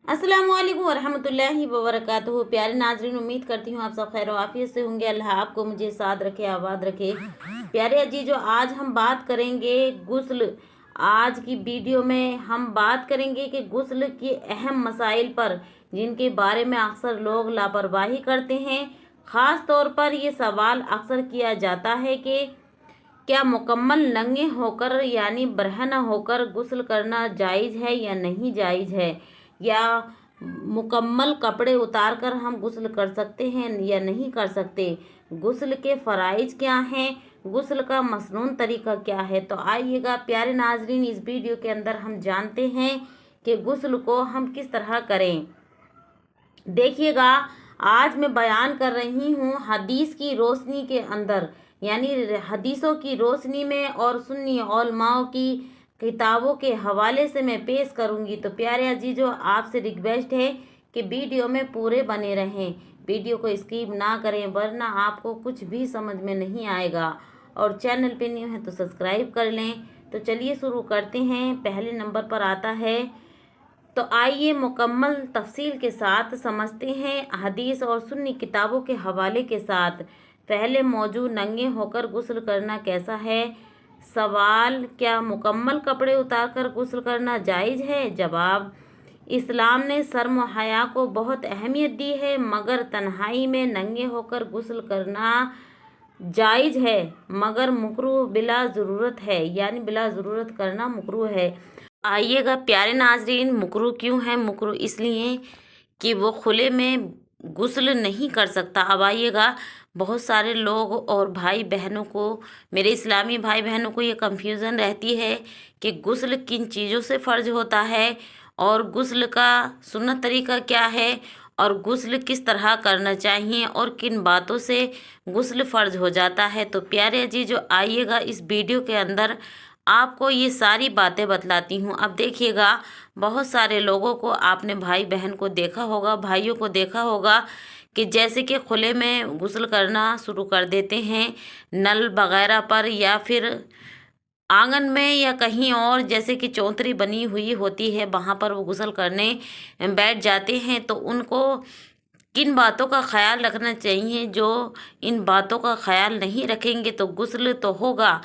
अस्सलामुअलैकुम वरहमतुल्लाहि वबरकातुहू। प्यारे नाजरीन, उम्मीद करती हूँ आप सब खैर आफियत से होंगे। अल्लाह आपको मुझे साथ रखे, आबाद रखे। प्यारे अजीजों, आज हम बात करेंगे गुस्ल। आज की वीडियो में हम बात करेंगे कि गुस्ल के अहम मसाइल पर, जिनके बारे में अक्सर लोग लापरवाही करते हैं। ख़ास तौर पर ये सवाल अक्सर किया जाता है कि क्या मुकम्मल नंगे होकर यानी बरहना होकर गुस्ल करना जायज़ है या नहीं जायज़ है, या मुकम्मल कपड़े उतार कर हम गुस्ल कर सकते हैं या नहीं कर सकते। गुस्ल के फ़राइज़ क्या हैं, गुस्ल का मसनून तरीका क्या है। तो आइएगा प्यारे नाजरीन, इस वीडियो के अंदर हम जानते हैं कि गुस्ल को हम किस तरह करें। देखिएगा, आज मैं बयान कर रही हूँ हदीस की रोशनी के अंदर, यानी हदीसों की रोशनी में और सुन्नी उलमाओं की किताबों के हवाले से मैं पेश करूँगी। तो प्यारे अजीजों, आपसे रिक्वेस्ट है कि वीडियो में पूरे बने रहें, वीडियो को स्किप ना करें, वरना आपको कुछ भी समझ में नहीं आएगा। और चैनल पे न्यू है तो सब्सक्राइब कर लें। तो चलिए शुरू करते हैं। पहले नंबर पर आता है, तो आइए मुकम्मल तफसील के साथ समझते हैं हदीस और सुन्नी किताबों के हवाले के साथ। पहले मौजू नंगे होकर गुस्ल करना कैसा है। सवाल, क्या मुकम्मल कपड़े उतार कर गुस्ल करना जायज़ है। जवाब, इस्लाम ने शर्म व हया को बहुत अहमियत दी है, मगर तन्हाई में नंगे होकर गुस्ल करना जायज़ है, मगर मुकरूह बिला ज़रूरत है, यानी बिला ज़रूरत करना मुकरूह है। आइएगा प्यारे नाजरीन, मुकरूह क्यों है। मुकरूह इसलिए कि वो खुले में गुस्ल नहीं कर सकता। अब आइएगा, बहुत सारे लोग और भाई बहनों को, मेरे इस्लामी भाई बहनों को ये कंफ्यूजन रहती है कि गुस्ल किन चीज़ों से फ़र्ज होता है, और गुस्ल का सुन्नत तरीका क्या है, और गुस्ल किस तरह करना चाहिए, और किन बातों से गुस्ल फ़र्ज हो जाता है। तो प्यारे अजीजों, आइएगा इस वीडियो के अंदर आपको ये सारी बातें बतलाती हूँ। अब देखिएगा, बहुत सारे लोगों को, आपने भाई बहन को देखा होगा, भाइयों को देखा होगा कि जैसे कि खुले में गुस्ल करना शुरू कर देते हैं नल वगैरह पर, या फिर आंगन में, या कहीं और, जैसे कि चौंतरी बनी हुई होती है वहाँ पर वो गुस्ल करने बैठ जाते हैं। तो उनको किन बातों का ख्याल रखना चाहिए। जो इन बातों का ख्याल नहीं रखेंगे तो गुस्ल तो होगा,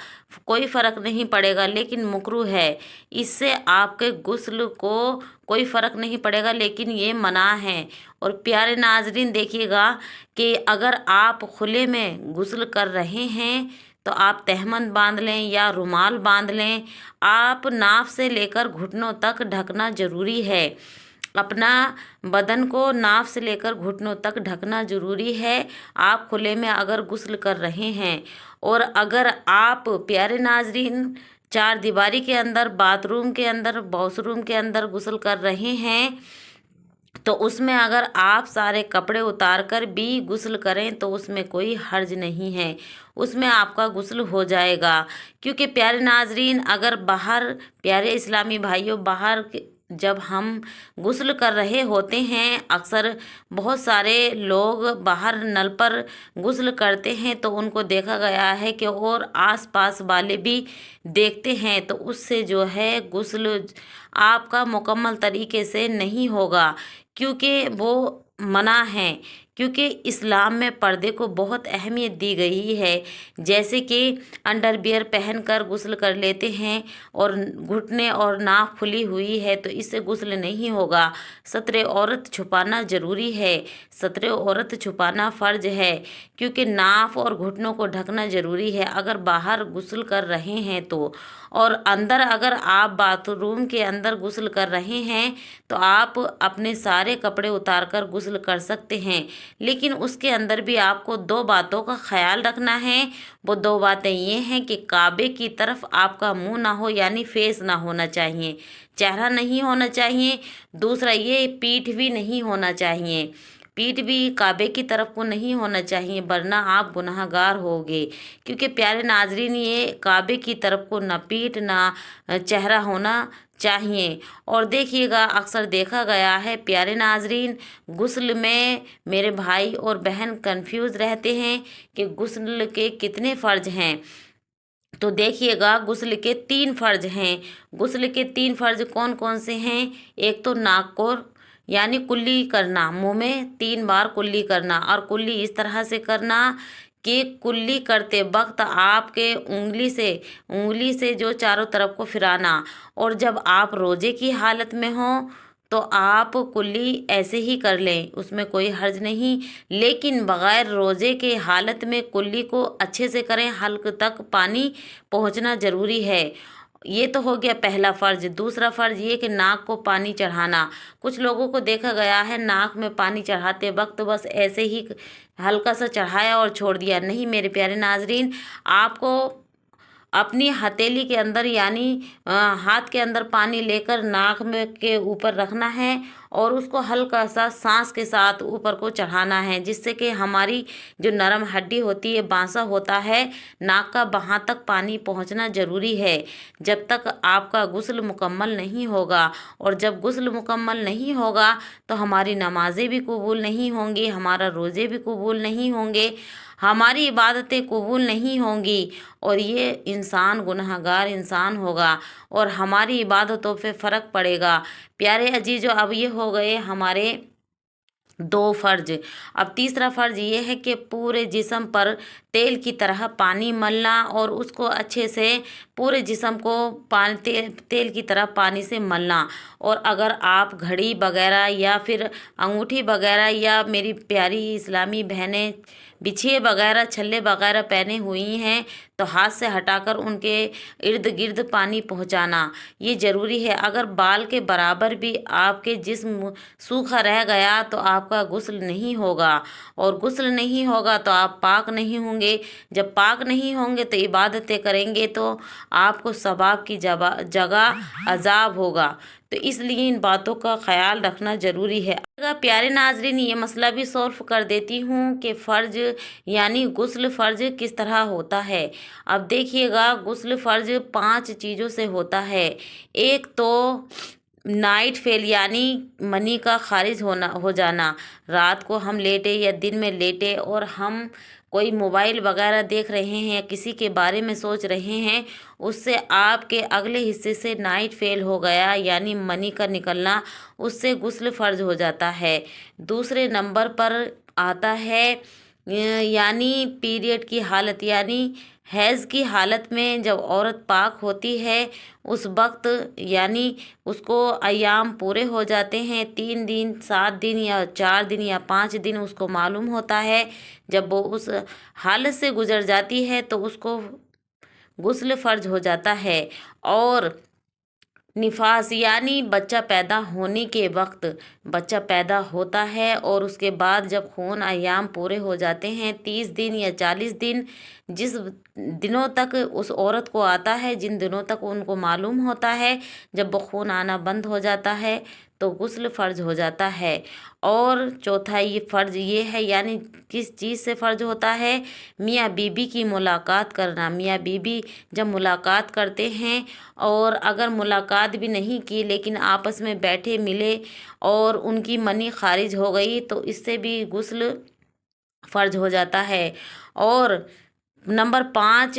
कोई फ़र्क नहीं पड़ेगा, लेकिन मुकरूह है, इससे आपके गुस्ल को कोई फ़र्क नहीं पड़ेगा, लेकिन ये मना है। और प्यारे नाजरीन देखिएगा कि अगर आप खुले में गुस्ल कर रहे हैं तो आप तहमद बांध लें या रुमाल बांध लें। आप नाफ से लेकर घुटनों तक ढकना ज़रूरी है। अपना बदन को नाफ से लेकर घुटनों तक ढकना ज़रूरी है, आप खुले में अगर गुस्ल कर रहे हैं। और अगर आप प्यारे नाजरीन चार दीवारी के अंदर, बाथरूम के अंदर, वॉशरूम के अंदर गुस्ल कर रहे हैं, तो उसमें अगर आप सारे कपड़े उतार कर भी गुस्ल करें तो उसमें कोई हर्ज नहीं है, उसमें आपका गुस्ल हो जाएगा। क्योंकि प्यारे नाजरीन, अगर बाहर, प्यारे इस्लामी भाइयों, बाहर जब हम गुस्ल कर रहे होते हैं, अक्सर बहुत सारे लोग बाहर नल पर गुस्ल करते हैं, तो उनको देखा गया है कि और आसपास वाले भी देखते हैं, तो उससे जो है गुस्ल आपका मुकम्मल तरीके से नहीं होगा, क्योंकि वो मना है। क्योंकि इस्लाम में पर्दे को बहुत अहमियत दी गई है। जैसे कि अंडरवियर पहनकर गुस्ल कर लेते हैं और घुटने और नाक खुली हुई है, तो इससे गुस्ल नहीं होगा। सत्रे औरत छुपाना ज़रूरी है, सत्रे औरत छुपाना फ़र्ज है, क्योंकि नाफ और घुटनों को ढकना ज़रूरी है अगर बाहर गुस्ल कर रहे हैं तो। और अंदर, अगर आप बाथरूम के अंदर गुस्ल कर रहे हैं तो आप अपने सारे कपड़े उतार कर गुस्ल कर सकते हैं, लेकिन उसके अंदर भी आपको दो बातों का ख्याल रखना है। वो दो बातें ये हैं कि काबे की तरफ आपका मुंह ना हो, यानी फेस ना होना चाहिए, चेहरा नहीं होना चाहिए। दूसरा ये, पीठ भी नहीं होना चाहिए, पीठ भी काबे की तरफ को नहीं होना चाहिए, वरना आप गुनाहगार होगे। क्योंकि प्यारे नाजरीन, ये काबे की तरफ को ना पीठ ना चेहरा होना चाहिए। और देखिएगा, अक्सर देखा गया है प्यारे नाजरीन, गुस्ल में मेरे भाई और बहन कंफ्यूज रहते हैं कि गुस्ल के कितने फ़र्ज हैं। तो देखिएगा, गुस्ल के 3 फ़र्ज हैं। गुस्ल के 3 फ़र्ज कौन कौन से हैं। एक तो नाक को, यानी कुल्ली करना, मुंह में 3 बार कुल्ली करना। और कुल्ली इस तरह से करना कि कुल्ली करते वक्त आपके उंगली से जो चारों तरफ को फिराना। और जब आप रोजे की हालत में हो तो आप कुल्ली ऐसे ही कर लें, उसमें कोई हर्ज नहीं। लेकिन बग़ैर रोजे के हालत में कुल्ली को अच्छे से करें, हल्क तक पानी पहुंचना ज़रूरी है। ये तो हो गया पहला फ़र्ज। दूसरा फ़र्ज ये कि नाक को पानी चढ़ाना। कुछ लोगों को देखा गया है नाक में पानी चढ़ाते वक्त बस ऐसे ही हल्का सा चढ़ाया और छोड़ दिया। नहीं मेरे प्यारे नाजरीन, आपको अपनी हथेली के अंदर यानी हाथ के अंदर पानी लेकर नाक में के ऊपर रखना है और उसको हल्का सा सांस के साथ ऊपर को चढ़ाना है, जिससे कि हमारी जो नरम हड्डी होती है, बांसा होता है नाक का, वहाँ तक पानी पहुँचना ज़रूरी है जब तक आपका गुस्ल मुकम्मल नहीं होगा। और जब गुस्ल मुकम्मल नहीं होगा तो हमारी नमाज़ें भी कबूल नहीं होंगी, हमारा रोज़े भी कबूल नहीं होंगे, हमारी इबादतें कबूल नहीं होंगी और ये इंसान गुनहगार इंसान होगा और हमारी इबादतों पे फ़र्क पड़ेगा। प्यारे अजीज़ों, अब ये हो गए हमारे 2 फ़र्ज। अब तीसरा फ़र्ज ये है कि पूरे जिस्म पर तेल की तरह पानी मलना और उसको अच्छे से पूरे जिस्म को तेल की तरह पानी से मलना। और अगर आप घड़ी वगैरह या फिर अंगूठी वगैरह या मेरी प्यारी इस्लामी बहनें बिछिए वगैरह छल्ले वगैरह पहने हुई हैं तो हाथ से हटाकर उनके इर्द गिर्द पानी पहुंचाना ये ज़रूरी है। अगर बाल के बराबर भी आपके जिस्म सूखा रह गया तो आपका गुस्ल नहीं होगा और गुस्ल नहीं होगा तो आप पाक नहीं होंगे। जब पाक नहीं होंगे तो इबादतें करेंगे तो आपको सवाब की जगह अजाब होगा। तो इसलिए इन बातों का ख्याल रखना ज़रूरी है। अगर प्यारे नाजरीन, ये मसला भी सॉल्व कर देती हूँ कि फ़र्ज यानी गुस्ल फ़र्ज किस तरह होता है। अब देखिएगा, गुस्ल फ़र्ज 5 चीज़ों से होता है। एक तो नाइट फेल यानी मनी का खारिज हो जाना। रात को हम लेटे या दिन में लेटे और हम कोई मोबाइल वगैरह देख रहे हैं या किसी के बारे में सोच रहे हैं, उससे आपके अगले हिस्से से नाइट फेल हो गया यानी मनी का निकलना, उससे गुस्ल फ़र्ज हो जाता है। दूसरे नंबर पर आता है यानी पीरियड की हालत यानी हैज़ की हालत में जब औरत पाक होती है उस वक्त यानी उसको अयाम पूरे हो जाते हैं, 3 दिन 7 दिन या 4 दिन या 5 दिन उसको मालूम होता है। जब वो उस हालत से गुजर जाती है तो उसको गुस्ल फ़र्ज हो जाता है। और निफास यानी बच्चा पैदा होने के वक्त बच्चा पैदा होता है और उसके बाद जब खून अयाम पूरे हो जाते हैं 30 दिन या 40 दिन, जिस दिनों तक उस औरत को आता है, जिन दिनों तक उनको मालूम होता है, जब वो खून आना बंद हो जाता है तो गुस्ल फ़र्ज हो जाता है। और चौथा ये फ़र्ज ये है यानी किस चीज़ से फ़र्ज होता है, मियाँ बीबी की मुलाकात करना। मियाँ बीबी जब मुलाकात करते हैं और अगर मुलाकात भी नहीं की लेकिन आपस में बैठे मिले और उनकी मनी खारिज हो गई तो इससे भी गुस्ल फ़र्ज हो जाता है। और नंबर 5,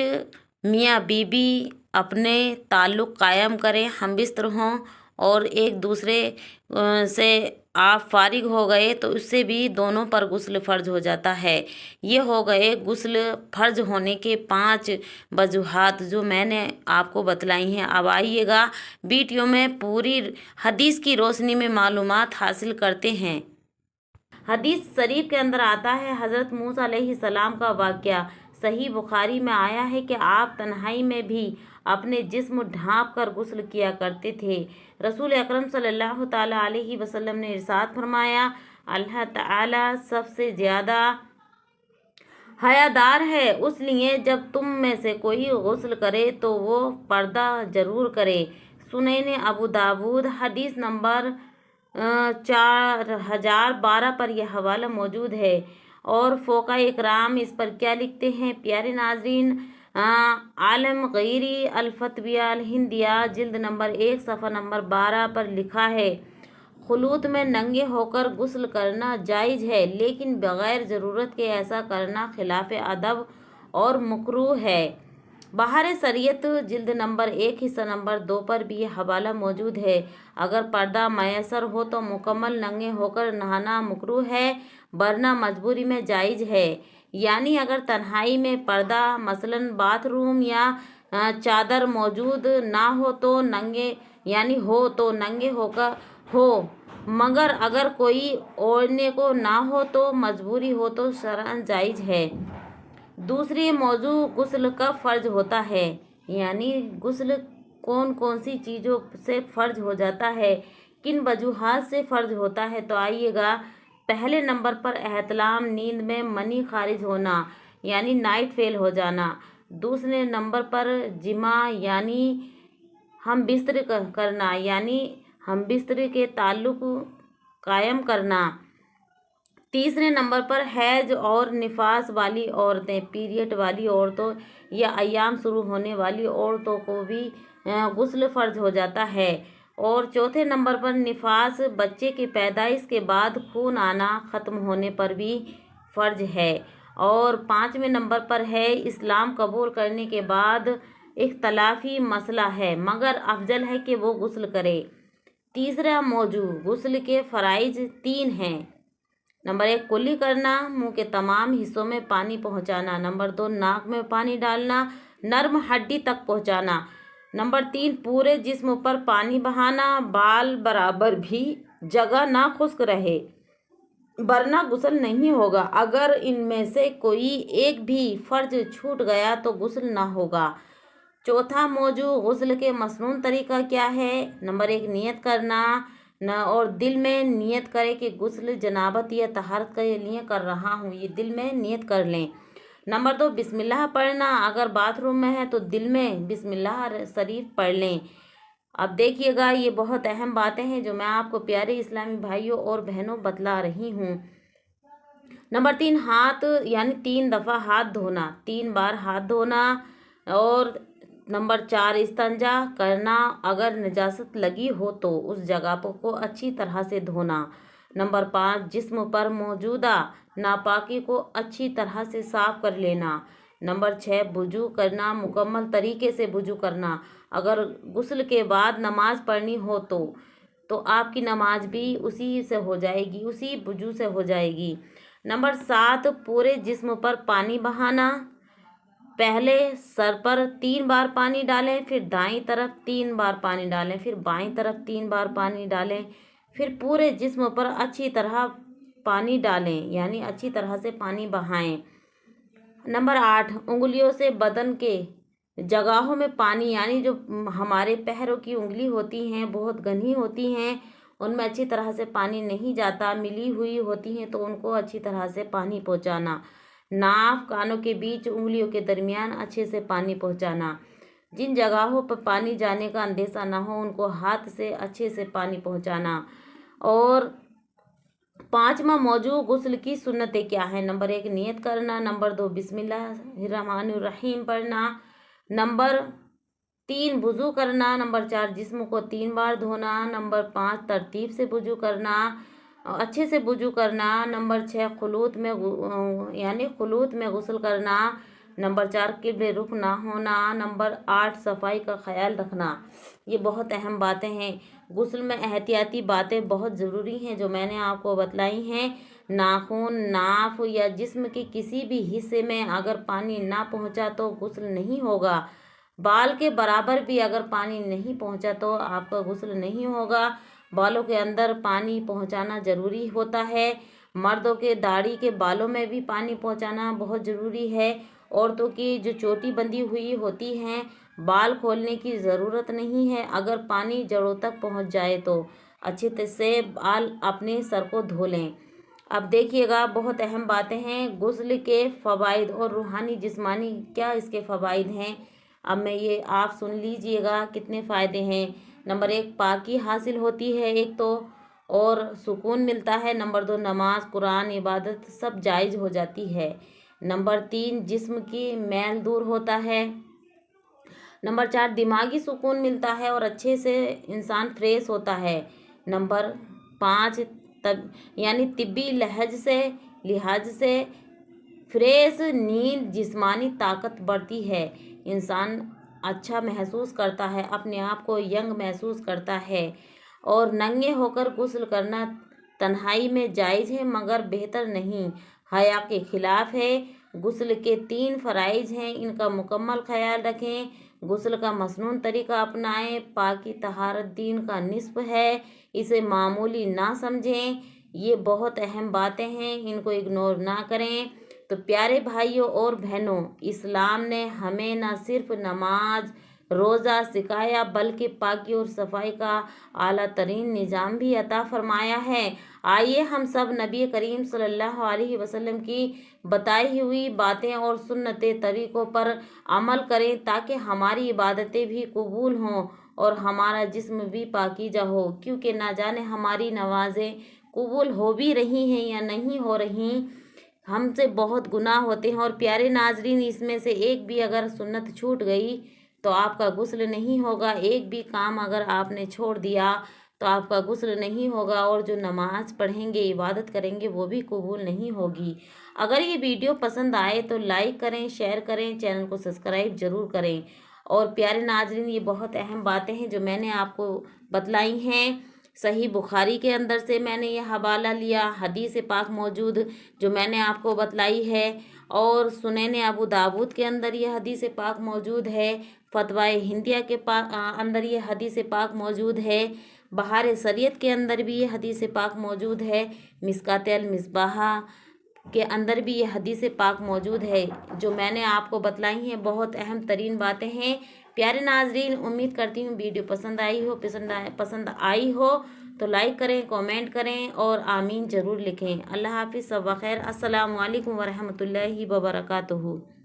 मियाँ बीबी अपने ताल्लुक़ कायम करें, हमबिस्तर हों और एक दूसरे से आप फारिग हो गए तो उससे भी दोनों पर गुस्ल फ़र्ज हो जाता है। ये हो गए गुस्ल फ़र्ज होने के 5 वजूहात जो मैंने आपको बतलाई हैं। अब आइएगा वीडियो में पूरी हदीस की रोशनी में मालूमात हासिल करते हैं। हदीस शरीफ के अंदर आता है, हज़रत मूसा अलैहिस्सलाम का वाक़या सही बुखारी में आया है कि आप तन्हाई में भी अपने जिस्म ढाँप कर गुस्ल किया करते थे। रसूल अकरम सल्लल्लाहु ताला अलैहि वसल्लम ने इरशाद फरमाया, अल्लाह ताला सबसे ज़्यादा हयादार है, उसलिए जब तुम में से कोई गुस्ल करे तो वो पर्दा ज़रूर करे। सुनैन अबू दाऊद हदीस नंबर 4012 पर यह हवाला मौजूद है। और फ़ोका इकराम इस पर क्या लिखते हैं प्यारे नाजरीन, आलम गैरी अल-फतविया अल-हिंदिया जिल्द नंबर 1 सफ़ा नंबर 12 पर लिखा है, खुलूत में नंगे होकर गुस्ल करना जायज़ है लेकिन बग़ैर ज़रूरत के ऐसा करना खिलाफ़ अदब और मकरूह है। बहार शरीयत जिल्द नंबर 1 हिस्सा नंबर 2 पर भी ये हवाला मौजूद है। अगर पर्दा मैसर हो तो मुकम्मल नंगे होकर नहाना मकरूह है, वरना मजबूरी में जायज़ है। यानी अगर तन्हाई में पर्दा मसलन बाथरूम या चादर मौजूद ना हो तो नंगे होकर हो, मगर अगर कोई ओढ़ने को ना हो तो मजबूरी हो तो शरअन जायज़ है। दूसरी मौजू गुस्ल कब फ़र्ज होता है, यानी गुस्ल कौन कौन सी चीज़ों से फ़र्ज हो जाता है, किन वजूहात से फ़र्ज होता है। तो आइएगा, पहले नंबर पर एहतलाम, नींद में मनी खारिज होना यानी नाइट फेल हो जाना। दूसरे नंबर पर जिमा यानी हम बिस्तर करना यानी हम बिस्तर के ताल्लुक़ कायम करना। तीसरे नंबर पर हैज़ और निफास वाली औरतें, पीरियड वाली औरतों या अय्याम शुरू होने वाली औरतों को भी गुस्ल फ़र्ज हो जाता है। और चौथे नंबर पर निफास, बच्चे की पैदाइश के बाद खून आना ख़त्म होने पर भी फ़र्ज है। और पाँचवें नंबर पर है इस्लाम कबूल करने के बाद इख्तलाफी मसला है, मगर अफजल है कि वो गुस्ल करे। तीसरा मौजू गुस्ल के फ़राइज़ 3 हैं। नंबर 1 कुल्ली करना, मुंह के तमाम हिस्सों में पानी पहुंचाना। नंबर 2 नाक में पानी डालना, नर्म हड्डी तक पहुंचाना। नंबर 3 पूरे जिस्म पर पानी बहाना, बाल बराबर भी जगह ना खुश्क रहे, वरना गुस्ल नहीं होगा। अगर इनमें से कोई एक भी फ़र्ज छूट गया तो गुस्ल ना होगा। चौथा मौजू गुस्ल के मसनून तरीका क्या है। नंबर 1 नियत करना और दिल में नियत करे कि गुस्ल जनाबत या तहारत के लिए कर रहा हूँ, ये दिल में नियत कर लें। नंबर 2 बिस्मिल्लाह पढ़ना, अगर बाथरूम में है तो दिल में बिस्मिल्लाह शरीफ पढ़ लें। अब देखिएगा, ये बहुत अहम बातें हैं जो मैं आपको प्यारे इस्लामी भाइयों और बहनों बतला रही हूँ। नंबर 3 हाथ यानी 3 दफ़ा हाथ धोना, 3 बार हाथ धोना। और नंबर 4 इस्तंजा करना, अगर नजासत लगी हो तो उस जगह को अच्छी तरह से धोना। नंबर 5 जिस्म पर मौजूदा नापाकी को अच्छी तरह से साफ़ कर लेना। नंबर 6 वुजू करना, मुकम्मल तरीके से वुजू करना। अगर गुस्ल के बाद नमाज पढ़नी हो तो आपकी नमाज भी उसी से हो जाएगी, उसी वुजू से हो जाएगी। नंबर 7 पूरे जिस्म पर पानी बहाना, पहले सर पर 3 बार पानी डालें, फिर दाईं तरफ 3 बार पानी डालें, फिर बाईं तरफ 3 बार पानी डालें, फिर पूरे जिस्म पर अच्छी तरह पानी डालें, यानी अच्छी तरह से पानी बहाएं। नंबर 8 उंगलियों से बदन के जगहों में पानी, यानी जो हमारे पैरों की उंगली होती हैं बहुत घनी होती हैं, उनमें अच्छी तरह से पानी नहीं जाता, मिली हुई होती हैं, तो उनको अच्छी तरह से पानी पहुंचाना। नाक कानों के बीच उंगलियों के दरमियान अच्छे से पानी पहुंचाना। जिन जगहों पर पानी जाने का अंदेशा ना हो उनको हाथ से अच्छे से पानी पहुंचाना। और 5वां मौजू गुस्ल की सुन्नतें क्या हैं। नंबर 1 नियत करना, नंबर 2 बिस्मिल्लाहिर्रहमानिर्रहीम पढ़ना, नंबर 3 वुज़ू करना, नंबर 4 जिस्म को 3 बार धोना, नंबर 5 तरतीब से वुज़ू करना, अच्छे से वुज़ू करना, नंबर 6 खुलूत में गुस्ल करना, नंबर 4 किब्ले रुख ना होना, नंबर 8 सफाई का ख्याल रखना। ये बहुत अहम बातें हैं। गुस्ल में एहतियाती बातें बहुत ज़रूरी हैं जो मैंने आपको बतलाई हैं। नाखून, नाफ या जिस्म के किसी भी हिस्से में अगर पानी ना पहुंचा तो गुस्ल नहीं होगा। बाल के बराबर भी अगर पानी नहीं पहुंचा तो आपका गुस्ल नहीं होगा। बालों के अंदर पानी पहुंचाना ज़रूरी होता है। मर्दों के दाढ़ी के बालों में भी पानी पहुंचाना बहुत ज़रूरी है। औरतों की जो चोटी बंधी हुई होती हैं, बाल खोलने की ज़रूरत नहीं है। अगर पानी जड़ों तक पहुंच जाए तो अच्छे से बाल अपने सर को धो लें। अब देखिएगा, बहुत अहम बातें हैं। गुस्ल के फ़वाइद और रूहानी जिस्मानी क्या इसके फ़वाइद हैं, अब मैं ये आप सुन लीजिएगा कितने फ़ायदे हैं। नंबर 1 पाकी हासिल होती है एक तो, और सुकून मिलता है। नंबर 2 नमाज, कुरान, इबादत सब जायज़ हो जाती है। नंबर 3 जिस्म की मैल दूर होता है। नंबर 4 दिमागी सुकून मिलता है और अच्छे से इंसान फ्रेश होता है। नंबर 5 यानी तिब्बी लिहाज से फ्रेश नींद, जिस्मानी ताकत बढ़ती है। انسان اچھا محسوس کرتا ہے، اپنے آپ کو ینگ محسوس کرتا ہے۔ اور ننگے ہو کر غسل کرنا تنہائی میں جائز ہے مگر بہتر نہیں، حیا کے خلاف ہے۔ غسل کے 3 فرائض ہیں، ان کا مکمل خیال رکھیں۔ غسل کا مسنون طریقہ اپنائیں۔ پاکی طہارت دین کا نصف ہے، اسے معمولی نہ سمجھیں۔ یہ بہت اہم باتیں ہیں، ان کو اگنور نہ کریں۔ تو پیارے بھائیوں اور بہنوں، اسلام نے ہمیں نہ صرف نماز روزہ سکھایا بلکہ پاکی اور صفائی کا اعلیٰ ترین نظام بھی عطا فرمایا ہے۔ آئیے ہم سب نبی کریم صلی اللہ علیہ وسلم کی بتائی ہوئی باتیں اور سنتی طریقوں پر عمل کریں تاکہ ہماری عبادتیں بھی قبول ہوں اور ہمارا جسم بھی پاکیزہ ہو، کیونکہ نہ جانے ہماری نمازیں قبول ہو بھی رہی ہیں یا نہیں ہو رہی۔ ہم سے بہت گناہ ہوتے ہیں اور پیارے ناظرین، اس میں سے ایک بھی اگر سنت چھوٹ گئی تو آپ کا غسل نہیں ہوگا۔ ایک بھی کام اگر آپ نے چھوڑ دیا تو آپ کا غسل نہیں ہوگا، اور جو نماز پڑھیں گے، عبادت کریں گے، وہ بھی قبول نہیں ہوگی۔ اگر یہ ویڈیو پسند آئے تو لائک کریں، شیئر کریں، چینل کو سبسکرائب ضرور کریں۔ اور پیارے ناظرین، یہ بہت اہم باتیں ہیں جو میں نے آپ کو بتلائی ہیں۔ صحیح بخاری کے اندر سے میں نے یہ حوالہ لیا، حدیث پاک موجود جو میں نے آپ کو بتلائی ہے، اور سنن ابو داؤد کے اندر یہ حدیث پاک موجود ہے، فتویٰ ہندیہ کے اندر یہ حدیث پاک موجود ہے، بہار شریعت کے اندر بھی یہ حدیث پاک موجود ہے، مشکوٰۃ المصباح کے اندر بھی یہ حدیث پاک موجود ہے۔ جو میں نے آپ کو بتلائی ہیں بہت اہم ترین باتیں ہیں۔ پیارے ناظرین، امید کرتی ہوں ویڈیو پسند پسند آئی ہو تو لائک کریں، کامنٹ کریں اور آمین ضرور لکھیں۔ اللہ حافظ، سب بخیر۔ السلام علیکم ورحمۃ اللہ وبرکاتہ۔